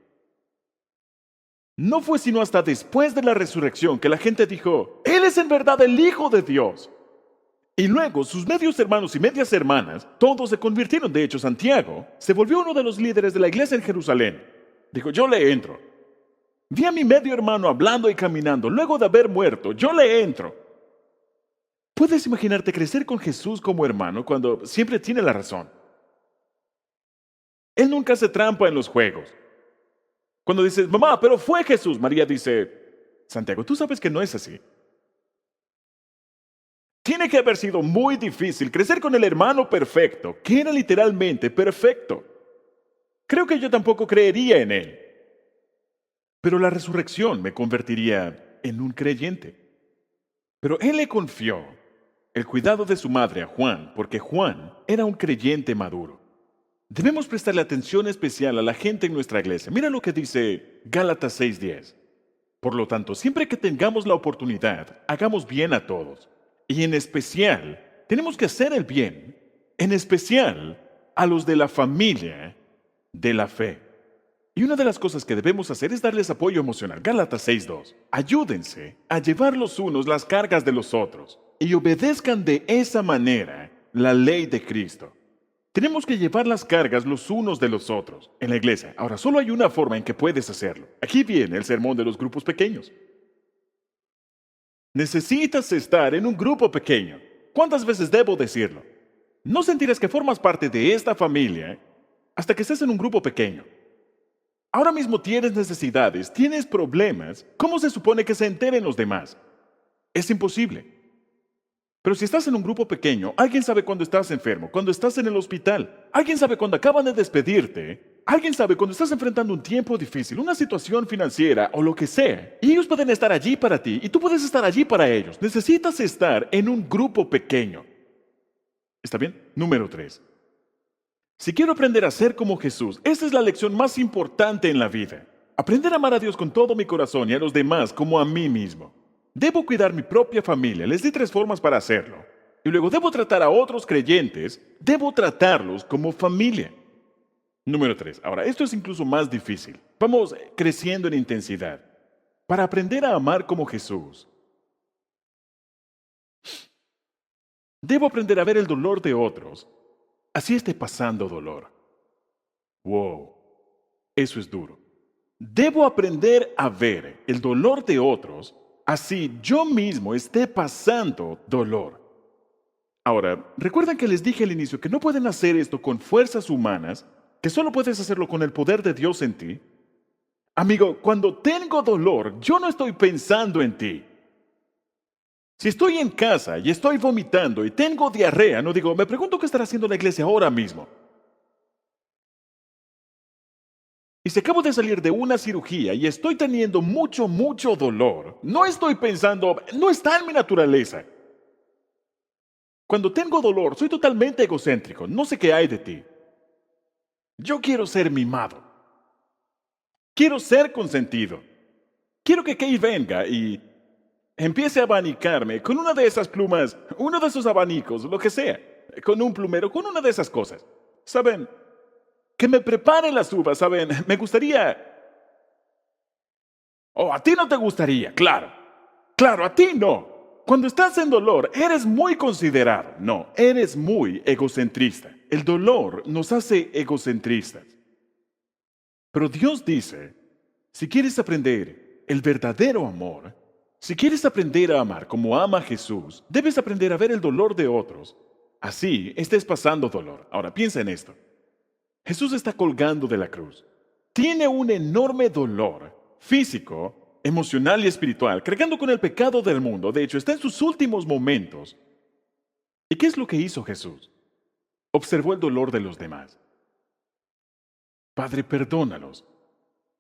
No fue sino hasta después de la resurrección que la gente dijo, Él es en verdad el Hijo de Dios. Y luego sus medios hermanos y medias hermanas, todos se convirtieron. De hecho, Santiago se volvió uno de los líderes de la iglesia en Jerusalén. Dijo, yo le entro. Vi a mi medio hermano hablando y caminando, luego de haber muerto, yo le entro. ¿Puedes imaginarte crecer con Jesús como hermano cuando siempre tiene la razón? Él nunca hace trampa en los juegos. Cuando dices, mamá, pero fue Jesús, María dice, Santiago, tú sabes que no es así. Tiene que haber sido muy difícil crecer con el hermano perfecto, que era literalmente perfecto. Creo que yo tampoco creería en él. Pero la resurrección me convertiría en un creyente. Pero él le confió el cuidado de su madre a Juan, porque Juan era un creyente maduro. Debemos prestarle atención especial a la gente en nuestra iglesia. Mira lo que dice Gálatas 6:10. Por lo tanto, siempre que tengamos la oportunidad, hagamos bien a todos. Y en especial, tenemos que hacer el bien, en especial a los de la familia de la fe. Y una de las cosas que debemos hacer es darles apoyo emocional. Gálatas 6:2. Ayúdense a llevar los unos las cargas de los otros y obedezcan de esa manera la ley de Cristo. Tenemos que llevar las cargas los unos de los otros en la iglesia. Ahora, solo hay una forma en que puedes hacerlo. Aquí viene el sermón de los grupos pequeños. Necesitas estar en un grupo pequeño. ¿Cuántas veces debo decirlo? No sentirás que formas parte de esta familia hasta que estés en un grupo pequeño. Ahora mismo tienes necesidades, tienes problemas. ¿Cómo se supone que se enteren los demás? Es imposible. Pero si estás en un grupo pequeño, alguien sabe cuando estás enfermo, cuando estás en el hospital. Alguien sabe cuando acaban de despedirte. Alguien sabe cuando estás enfrentando un tiempo difícil, una situación financiera o lo que sea. Y ellos pueden estar allí para ti y tú puedes estar allí para ellos. Necesitas estar en un grupo pequeño. ¿Está bien? Número 3. Si quiero aprender a ser como Jesús, esta es la lección más importante en la vida. Aprender a amar a Dios con todo mi corazón y a los demás como a mí mismo. Debo cuidar mi propia familia. Les di 3 formas para hacerlo. Y luego debo tratar a otros creyentes. Debo tratarlos como familia. Número 3. Ahora, esto es incluso más difícil. Vamos creciendo en intensidad. Para aprender a amar como Jesús, debo aprender a ver el dolor de otros, así esté pasando dolor. Wow, eso es duro. Debo aprender a ver el dolor de otros, así yo mismo esté pasando dolor. Ahora, ¿recuerdan que les dije al inicio que no pueden hacer esto con fuerzas humanas, que solo puedes hacerlo con el poder de Dios en ti? Amigo, cuando tengo dolor, yo no estoy pensando en ti. Si estoy en casa y estoy vomitando y tengo diarrea, no digo, me pregunto qué estará haciendo la iglesia ahora mismo. Y si acabo de salir de una cirugía y estoy teniendo mucho dolor, no estoy pensando, no está en mi naturaleza. Cuando tengo dolor, soy totalmente egocéntrico, no sé qué hay de ti. Yo quiero ser mimado. Quiero ser consentido. Quiero que Kay venga y empiece a abanicarme con una de esas plumas, uno de esos abanicos, lo que sea, con un plumero, con una de esas cosas. ¿Saben? Que me prepare las uvas, ¿saben? Me gustaría... Oh, a ti no te gustaría, claro. Claro, a ti no. Cuando estás en dolor, eres muy considerado. No, eres muy egocentrista. El dolor nos hace egocentristas. Pero Dios dice, si quieres aprender el verdadero amor, si quieres aprender a amar como ama Jesús, debes aprender a ver el dolor de otros. Así estés pasando dolor. Ahora piensa en esto. Jesús está colgando de la cruz. Tiene un enorme dolor físico, emocional y espiritual, cargando con el pecado del mundo. De hecho, está en sus últimos momentos. ¿Y qué es lo que hizo Jesús? Observó el dolor de los demás. Padre, perdónalos.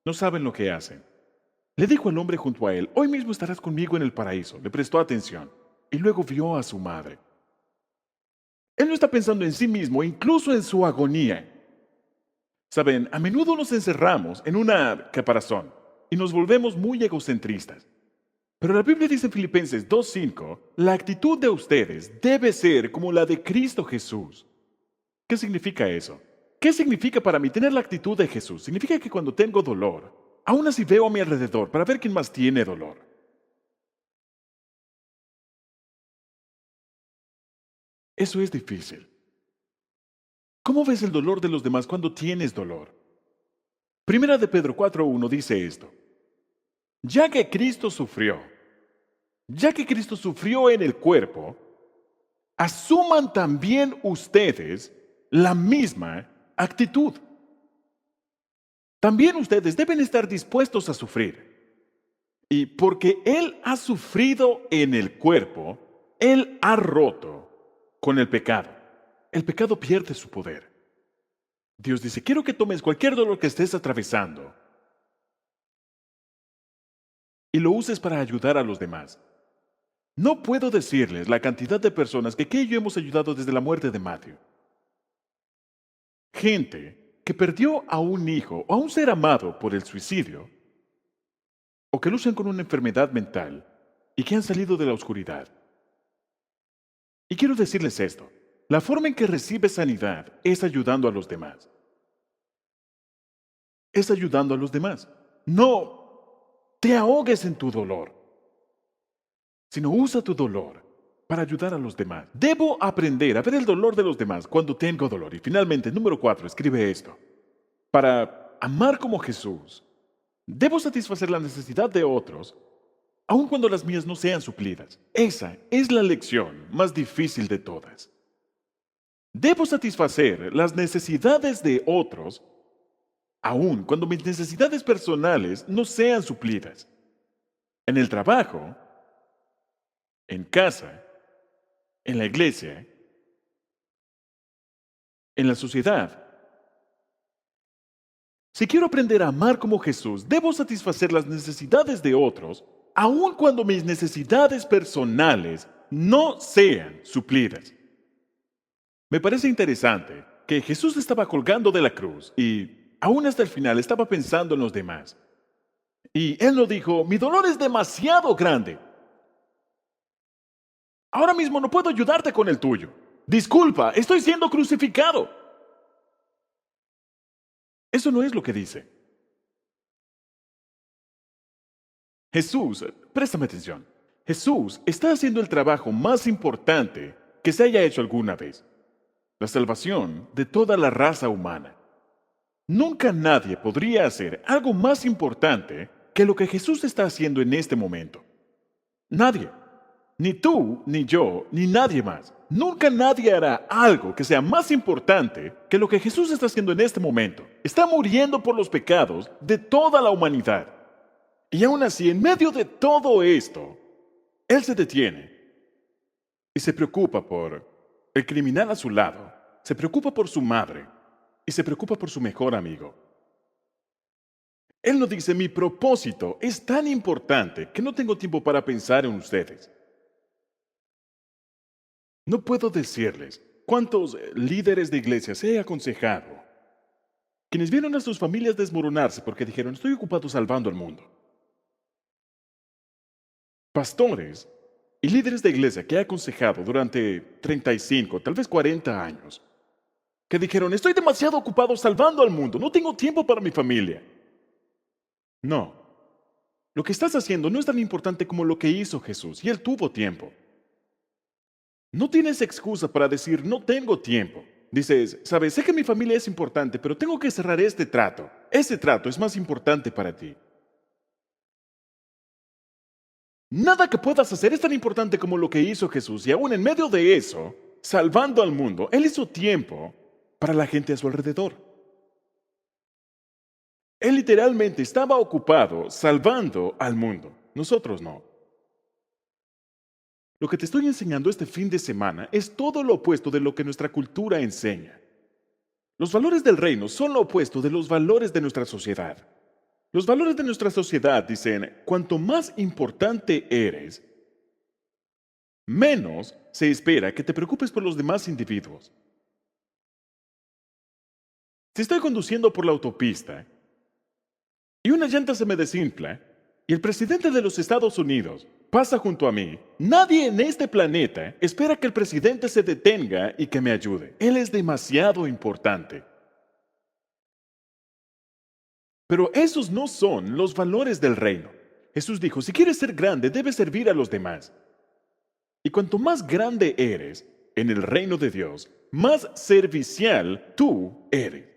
No saben lo que hacen. Le dijo al hombre junto a él, hoy mismo estarás conmigo en el paraíso. Le prestó atención y luego vio a su madre. Él no está pensando en sí mismo, incluso en su agonía. Saben, a menudo nos encerramos en una caparazón y nos volvemos muy egocentristas. Pero la Biblia dice en Filipenses 2:5, la actitud de ustedes debe ser como la de Cristo Jesús. ¿Qué significa eso? ¿Qué significa para mí tener la actitud de Jesús? Significa que cuando tengo dolor, aún así veo a mi alrededor para ver quién más tiene dolor. Eso es difícil. ¿Cómo ves el dolor de los demás cuando tienes dolor? Primera de Pedro 4:1 dice esto. Ya que Cristo sufrió en el cuerpo, asuman también ustedes la misma actitud. También ustedes deben estar dispuestos a sufrir. Y porque Él ha sufrido en el cuerpo, Él ha roto con el pecado. El pecado pierde su poder. Dios dice, quiero que tomes cualquier dolor que estés atravesando y lo uses para ayudar a los demás. No puedo decirles la cantidad de personas que Kay y yo hemos ayudado desde la muerte de Matthew. Gente que perdió a un hijo o a un ser amado por el suicidio, o que luchan con una enfermedad mental y que han salido de la oscuridad. Y quiero decirles esto, la forma en que recibes sanidad es ayudando a los demás. Es ayudando a los demás. No te ahogues en tu dolor, sino usa tu dolor para ayudar a los demás. Debo aprender a ver el dolor de los demás cuando tengo dolor. Y finalmente, número 4, escribe esto. Para amar como Jesús, debo satisfacer la necesidad de otros, aun cuando las mías no sean suplidas. Esa es la lección más difícil de todas. Debo satisfacer las necesidades de otros, aun cuando mis necesidades personales no sean suplidas. En el trabajo, en casa, en la iglesia, en la sociedad. Si quiero aprender a amar como Jesús, debo satisfacer las necesidades de otros, aun cuando mis necesidades personales no sean suplidas. Me parece interesante que Jesús estaba colgando de la cruz y aún hasta el final estaba pensando en los demás. Y Él no dijo, mi dolor es demasiado grande. Ahora mismo no puedo ayudarte con el tuyo. Disculpa, estoy siendo crucificado. Eso no es lo que dice. Jesús, préstame atención. Jesús está haciendo el trabajo más importante que se haya hecho alguna vez. La salvación de toda la raza humana. Nunca nadie podría hacer algo más importante que lo que Jesús está haciendo en este momento. Nadie. Ni tú, ni yo, ni nadie más. Nunca nadie hará algo que sea más importante que lo que Jesús está haciendo en este momento. Está muriendo por los pecados de toda la humanidad. Y aún así, en medio de todo esto, Él se detiene y se preocupa por el criminal a su lado, se preocupa por su madre y se preocupa por su mejor amigo. Él nos dice, mi propósito es tan importante que no tengo tiempo para pensar en ustedes. No puedo decirles cuántos líderes de iglesias he aconsejado, quienes vieron a sus familias desmoronarse porque dijeron, estoy ocupado salvando al mundo. Pastores y líderes de iglesia que he aconsejado durante 35, tal vez 40 años, que dijeron, estoy demasiado ocupado salvando al mundo, no tengo tiempo para mi familia. No, lo que estás haciendo no es tan importante como lo que hizo Jesús, y Él tuvo tiempo. No tienes excusa para decir, no tengo tiempo. Dices, sabes, sé que mi familia es importante, pero tengo que cerrar este trato. Ese trato es más importante para ti. Nada que puedas hacer es tan importante como lo que hizo Jesús, y aún en medio de eso, salvando al mundo, Él hizo tiempo para la gente a su alrededor. Él literalmente estaba ocupado salvando al mundo. Nosotros no. Lo que te estoy enseñando este fin de semana es todo lo opuesto de lo que nuestra cultura enseña. Los valores del reino son lo opuesto de los valores de nuestra sociedad. Los valores de nuestra sociedad dicen, cuanto más importante eres, menos se espera que te preocupes por los demás individuos. Si estoy conduciendo por la autopista y una llanta se me desinfla y el presidente de los Estados Unidos pasa junto a mí, nadie en este planeta espera que el presidente se detenga y que me ayude. Él es demasiado importante. Pero esos no son los valores del reino. Jesús dijo, si quieres ser grande, debes servir a los demás. Y cuanto más grande eres en el reino de Dios, más servicial tú eres.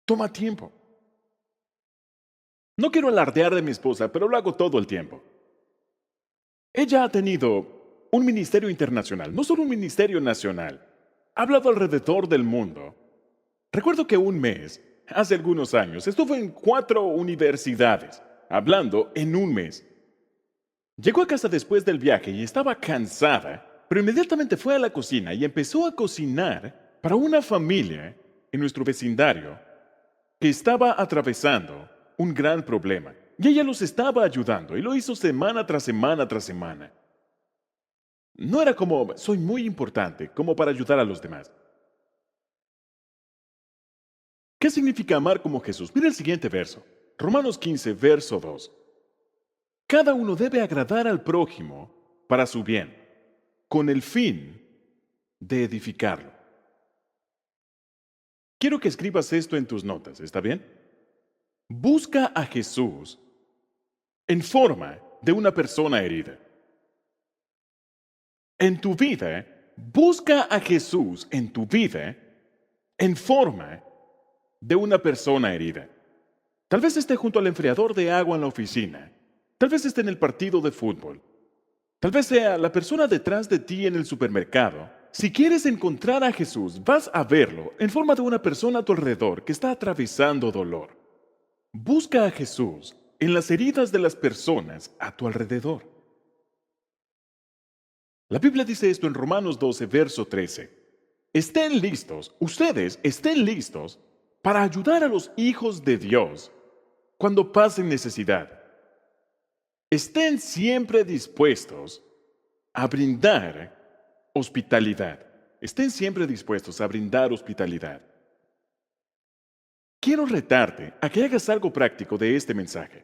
Toma tiempo. No quiero alardear de mi esposa, pero lo hago todo el tiempo. Ella ha tenido un ministerio internacional, no solo un ministerio nacional. Ha hablado alrededor del mundo. Recuerdo que un mes, hace algunos años, estuvo en 4 universidades, hablando en un mes. Llegó a casa después del viaje y estaba cansada, pero inmediatamente fue a la cocina y empezó a cocinar para una familia en nuestro vecindario que estaba atravesando un gran problema. Y ella los estaba ayudando y lo hizo semana tras semana tras semana. No era como, soy muy importante, como para ayudar a los demás. ¿Qué significa amar como Jesús? Mira el siguiente verso. Romanos 15, verso 2. Cada uno debe agradar al prójimo para su bien, con el fin de edificarlo. Quiero que escribas esto en tus notas, ¿está bien? Busca a Jesús en forma de una persona herida. En tu vida, busca a Jesús en tu vida en forma de una persona herida. Tal vez esté junto al enfriador de agua en la oficina. Tal vez esté en el partido de fútbol. Tal vez sea la persona detrás de ti en el supermercado. Si quieres encontrar a Jesús, vas a verlo en forma de una persona a tu alrededor que está atravesando dolor. Busca a Jesús en las heridas de las personas a tu alrededor. La Biblia dice esto en Romanos 12, verso 13. Estén listos, ustedes estén listos para ayudar a los hijos de Dios cuando pasen necesidad. Estén siempre dispuestos a brindar hospitalidad. Estén siempre dispuestos a brindar hospitalidad. Quiero retarte a que hagas algo práctico de este mensaje.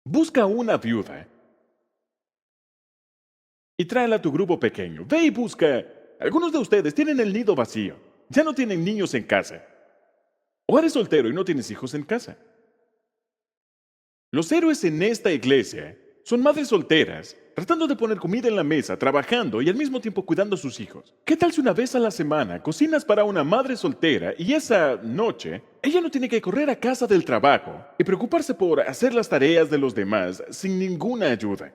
Busca una viuda y tráela a tu grupo pequeño. Ve y busca. Algunos de ustedes tienen el nido vacío. Ya no tienen niños en casa. O eres soltero y no tienes hijos en casa. Los héroes en esta iglesia son madres solteras, tratando de poner comida en la mesa, trabajando y al mismo tiempo cuidando a sus hijos. ¿Qué tal si una vez a la semana cocinas para una madre soltera y esa noche ella no tiene que correr a casa del trabajo y preocuparse por hacer las tareas de los demás sin ninguna ayuda?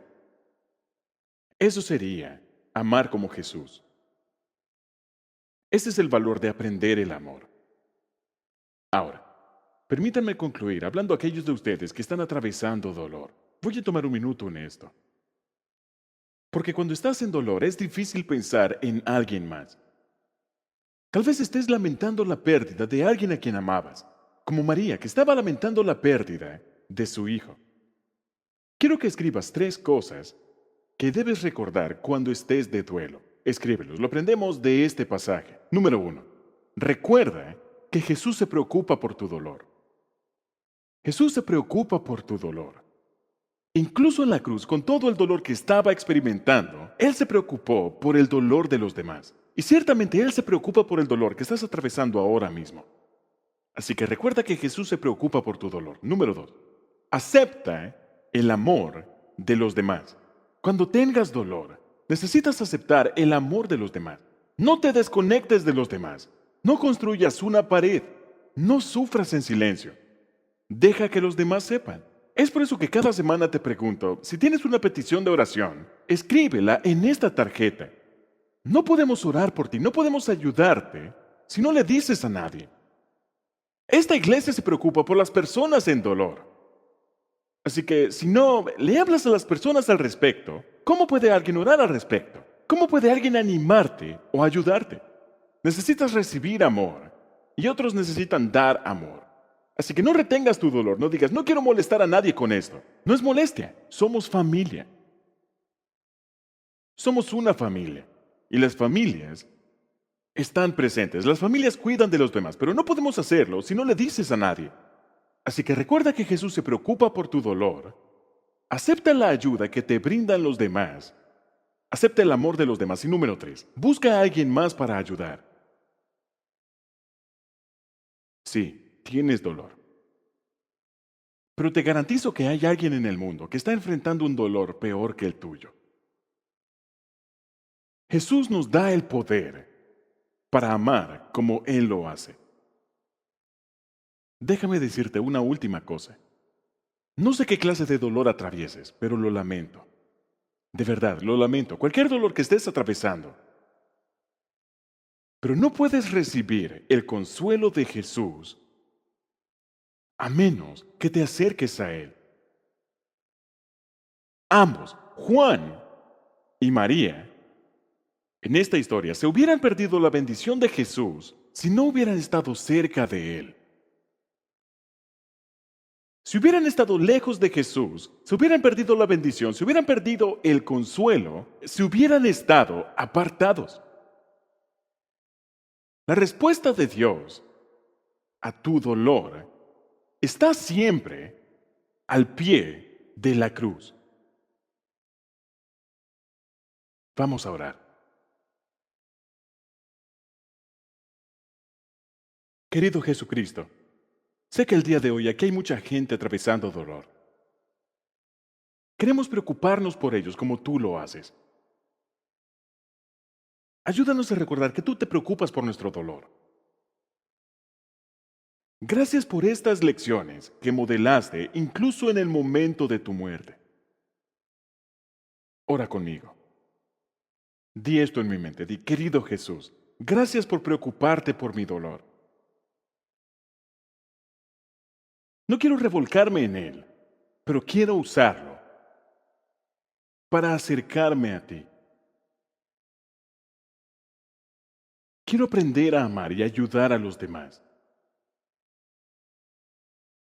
Eso sería amar como Jesús. Ese es el valor de aprender el amor. Ahora, permítanme concluir hablando a aquellos de ustedes que están atravesando dolor. Voy a tomar un minuto en esto. Porque cuando estás en dolor es difícil pensar en alguien más. Tal vez estés lamentando la pérdida de alguien a quien amabas, como María, que estaba lamentando la pérdida de su hijo. Quiero que escribas 3 cosas que debes recordar cuando estés de duelo. Escríbelos, lo aprendemos de este pasaje. Número 1. Recuerda que Jesús se preocupa por tu dolor. Jesús se preocupa por tu dolor. Incluso en la cruz, con todo el dolor que estaba experimentando, Él se preocupó por el dolor de los demás. Y ciertamente Él se preocupa por el dolor que estás atravesando ahora mismo. Así que recuerda que Jesús se preocupa por tu dolor. Número 2. Acepta el amor de los demás. Cuando tengas dolor, necesitas aceptar el amor de los demás. No te desconectes de los demás. No construyas una pared. No sufras en silencio. Deja que los demás sepan. Es por eso que cada semana te pregunto, si tienes una petición de oración, escríbela en esta tarjeta. No podemos orar por ti, no podemos ayudarte si no le dices a nadie. Esta iglesia se preocupa por las personas en dolor. Así que si no le hablas a las personas al respecto, ¿cómo puede alguien orar al respecto? ¿Cómo puede alguien animarte o ayudarte? Necesitas recibir amor y otros necesitan dar amor. Así que no retengas tu dolor, no digas, no quiero molestar a nadie con esto. No es molestia, somos familia. Somos una familia y las familias están presentes. Las familias cuidan de los demás, pero no podemos hacerlo si no le dices a nadie. Así que recuerda que Jesús se preocupa por tu dolor. Acepta la ayuda que te brindan los demás. Acepta el amor de los demás. Y número 3, busca a alguien más para ayudar. Sí, tienes dolor. Pero te garantizo que hay alguien en el mundo que está enfrentando un dolor peor que el tuyo. Jesús nos da el poder para amar como Él lo hace. Déjame decirte una última cosa. No sé qué clase de dolor atravieses, pero lo lamento. De verdad, lo lamento. Cualquier dolor que estés atravesando. Pero no puedes recibir el consuelo de Jesús a menos que te acerques a Él. Ambos, Juan y María, en esta historia se hubieran perdido la bendición de Jesús si no hubieran estado cerca de Él. Si hubieran estado lejos de Jesús, se hubieran perdido la bendición, se hubieran perdido el consuelo, se hubieran estado apartados. La respuesta de Dios a tu dolor está siempre al pie de la cruz. Vamos a orar. Querido Jesucristo, sé que el día de hoy aquí hay mucha gente atravesando dolor. Queremos preocuparnos por ellos como tú lo haces. Ayúdanos a recordar que tú te preocupas por nuestro dolor. Gracias por estas lecciones que modelaste incluso en el momento de tu muerte. Ora conmigo. Di esto en mi mente. Di, querido Jesús, gracias por preocuparte por mi dolor. No quiero revolcarme en él, pero quiero usarlo para acercarme a ti. Quiero aprender a amar y ayudar a los demás.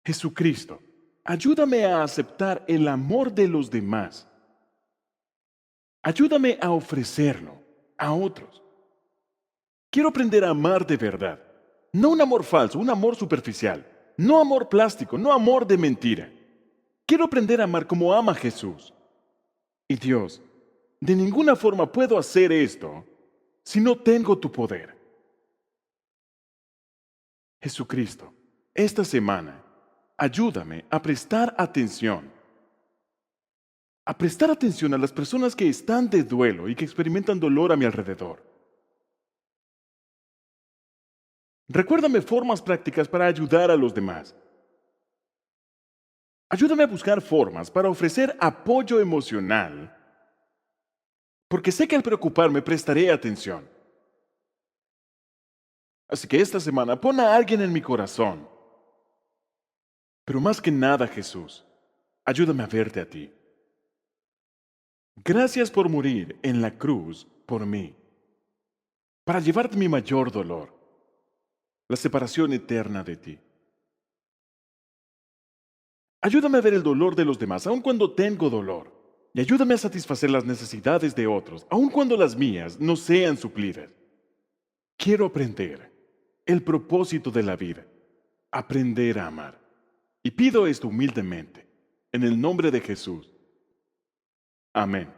Jesucristo, ayúdame a aceptar el amor de los demás. Ayúdame a ofrecerlo a otros. Quiero aprender a amar de verdad. No un amor falso, un amor superficial. No amor plástico, no amor de mentira. Quiero aprender a amar como ama Jesús. Y Dios, de ninguna forma puedo hacer esto si no tengo tu poder. Jesucristo, Esta semana, ayúdame a prestar atención. A prestar atención a las personas que están de duelo y que experimentan dolor a mi alrededor. Recuérdame formas prácticas para ayudar a los demás. Ayúdame a buscar formas para ofrecer apoyo emocional, porque sé que al preocuparme prestaré atención. Así que esta semana pon a alguien en mi corazón. Pero más que nada, Jesús, ayúdame a verte a ti. Gracias por morir en la cruz por mí, para llevarte mi mayor dolor, la separación eterna de ti. Ayúdame a ver el dolor de los demás, aun cuando tengo dolor. Y ayúdame a satisfacer las necesidades de otros, aun cuando las mías no sean suplidas. Quiero aprender el propósito de la vida, aprender a amar. Y pido esto humildemente, en el nombre de Jesús. Amén.